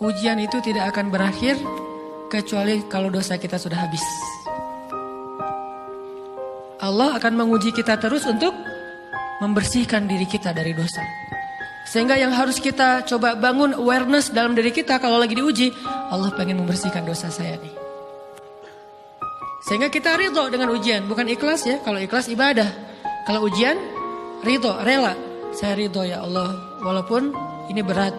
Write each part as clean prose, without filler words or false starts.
ujian itu tidak akan berakhir kecuali kalau dosa kita sudah habis. Allah akan menguji kita terus untuk membersihkan diri kita dari dosa. Sehingga yang harus kita coba bangun awareness dalam diri kita kalau lagi diuji, Allah pengen membersihkan dosa saya nih. Sehingga kita ridho dengan ujian, bukan ikhlas ya. Kalau ikhlas ibadah, kalau ujian ridho, rela. Saya ridho ya Allah, walaupun ini berat.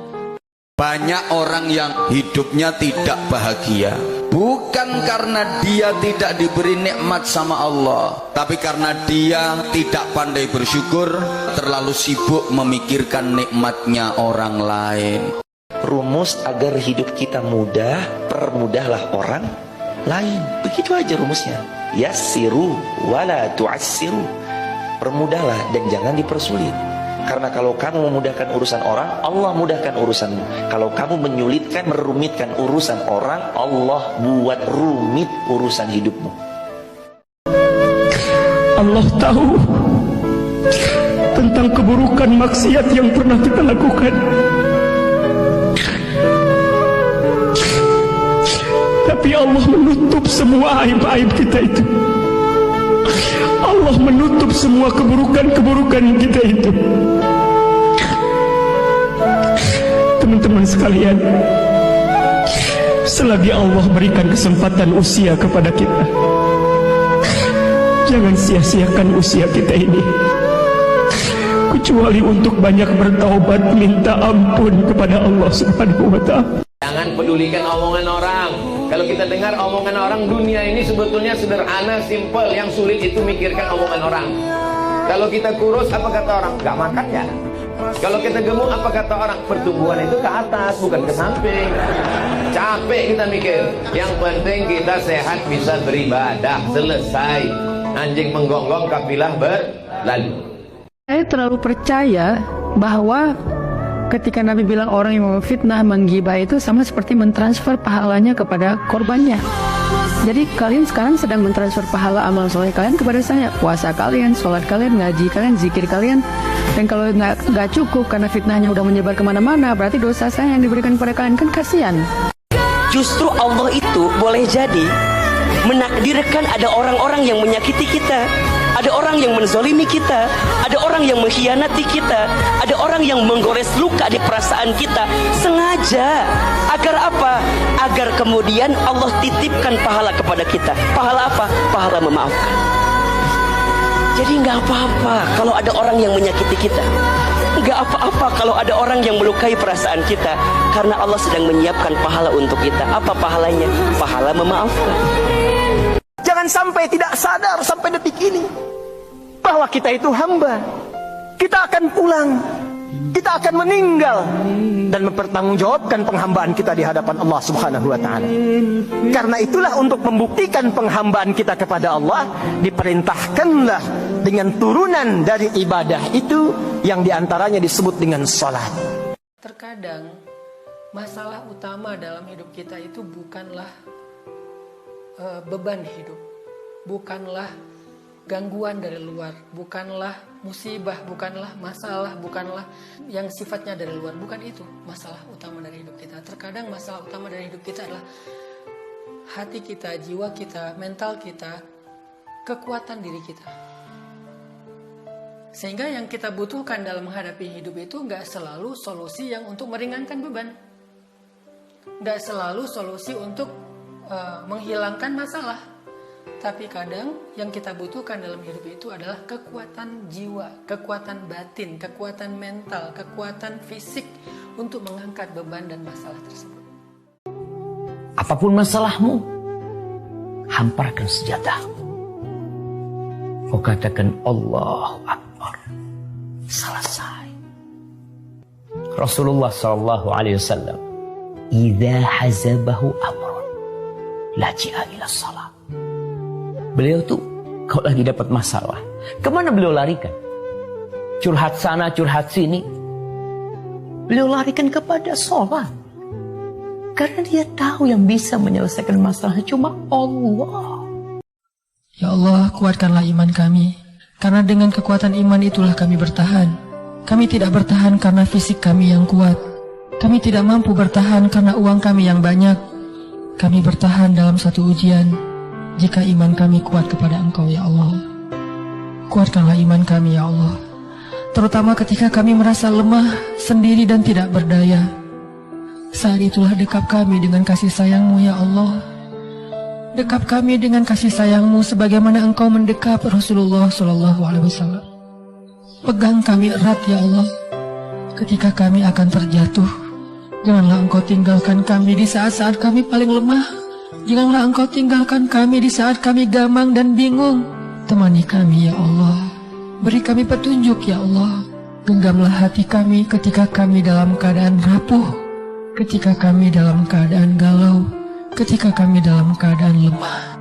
Banyak orang yang hidupnya tidak bahagia, bukan karena dia tidak diberi nikmat sama Allah, tapi karena dia tidak pandai bersyukur, terlalu sibuk memikirkan nikmatnya orang lain. Rumus agar hidup kita mudah, permudahlah orang lain. Begitu aja rumusnya. Yassiru wala tu'assiru. Permudahlah dan jangan dipersulit. Karena kalau kamu memudahkan urusan orang, Allah mudahkan urusanmu. Kalau kamu menyulitkan, merumitkan urusan orang, Allah buat rumit urusan hidupmu. Allah tahu tentang keburukan maksiat yang pernah kita lakukan. Tapi Allah menutup semua aib-aib kita itu. Allah menutup semua keburukan-keburukan kita itu. Teman-teman sekalian, selagi Allah berikan kesempatan usia kepada kita, jangan sia-siakan usia kita ini, kecuali untuk banyak bertaubat, minta ampun kepada Allah Subhanahu wa Ta'ala. Jangan pedulikan omongan orang. Kalau kita dengar omongan orang, dunia ini sebetulnya sederhana, simpel. Yang sulit itu mikirkan omongan orang. Kalau kita kurus, apa kata orang? Gak makan ya. Kalau kita gemuk, apa kata orang? Pertumbuhan itu ke atas, bukan ke samping. Capek kita mikir. Yang penting kita sehat, bisa beribadah. Selesai. Anjing menggonggong, kafilah berlalu. Saya terlalu percaya bahwa ketika Nabi bilang orang yang memfitnah, menggibah itu sama seperti mentransfer pahalanya kepada korbannya. Jadi kalian sekarang sedang mentransfer pahala amal soleh kalian kepada saya. Puasa kalian, sholat kalian, ngaji kalian, zikir kalian. Dan kalau nggak cukup karena fitnahnya udah menyebar kemana-mana, berarti dosa saya yang diberikan kepada kalian, kan kasihan. Justru Allah itu boleh jadi menakdirkan ada orang-orang yang menyakiti kita, ada orang yang menzolimi kita, ada orang yang mengkhianati kita, ada orang yang menggores luka di perasaan kita, sengaja. Agar apa? Agar kemudian Allah titipkan pahala kepada kita. Pahala apa? Pahala memaafkan. Jadi nggak apa-apa kalau ada orang yang menyakiti kita, nggak apa-apa kalau ada orang yang melukai perasaan kita, karena Allah sedang menyiapkan pahala untuk kita. Apa pahalanya? Pahala memaafkan. Jangan sampai tidak sadar sampai detik ini bahwa kita itu hamba. Kita akan pulang, kita akan meninggal dan mempertanggungjawabkan penghambaan kita di hadapan Allah Subhanahu wa Ta'ala. Karena itulah, untuk membuktikan penghambaan kita kepada Allah, diperintahkanlah dengan turunan dari ibadah itu yang diantaranya disebut dengan salat. Terkadang masalah utama dalam hidup kita itu bukanlah beban hidup, bukanlah gangguan dari luar, bukanlah musibah, bukanlah masalah, bukanlah yang sifatnya dari luar. Bukan itu masalah utama dari hidup kita. Terkadang masalah utama dari hidup kita adalah hati kita, jiwa kita, mental kita, kekuatan diri kita. Sehingga yang kita butuhkan dalam menghadapi hidup itu nggak selalu solusi yang untuk meringankan beban, nggak selalu solusi untuk menghilangkan masalah. Tapi kadang yang kita butuhkan dalam hidup itu adalah kekuatan jiwa, kekuatan batin, kekuatan mental, kekuatan fisik untuk mengangkat beban dan masalah tersebut. Apapun masalahmu, hamparkan senjatamu. Kau katakan Allahu Akbar, selesai. Rasulullah SAW, "Idza hazabahu amrun, laji'a ila shalah." Beliau tuh kalau lagi dapat masalah, kemana beliau larikan? Curhat sana, curhat sini. Beliau larikan kepada sholat. Karena dia tahu yang bisa menyelesaikan masalah cuma Allah. Ya Allah, kuatkanlah iman kami. Karena dengan kekuatan iman itulah kami bertahan. Kami tidak bertahan karena fisik kami yang kuat. Kami tidak mampu bertahan karena uang kami yang banyak. Kami bertahan dalam satu ujian. Jika iman kami kuat kepada Engkau, ya Allah. Kuatkanlah iman kami, ya Allah. Terutama ketika kami merasa lemah, sendiri dan tidak berdaya. Saat itulah dekap kami dengan kasih sayang-Mu, ya Allah. Dekap kami dengan kasih sayang-Mu sebagaimana Engkau mendekap Rasulullah SAW. Pegang kami erat, ya Allah. Ketika kami akan terjatuh, janganlah Engkau tinggalkan kami di saat-saat kami paling lemah. Janganlah Engkau tinggalkan kami di saat kami gamang dan bingung. Temani kami, ya Allah. Beri kami petunjuk, ya Allah. Genggamlah hati kami ketika kami dalam keadaan rapuh, ketika kami dalam keadaan galau, ketika kami dalam keadaan lemah.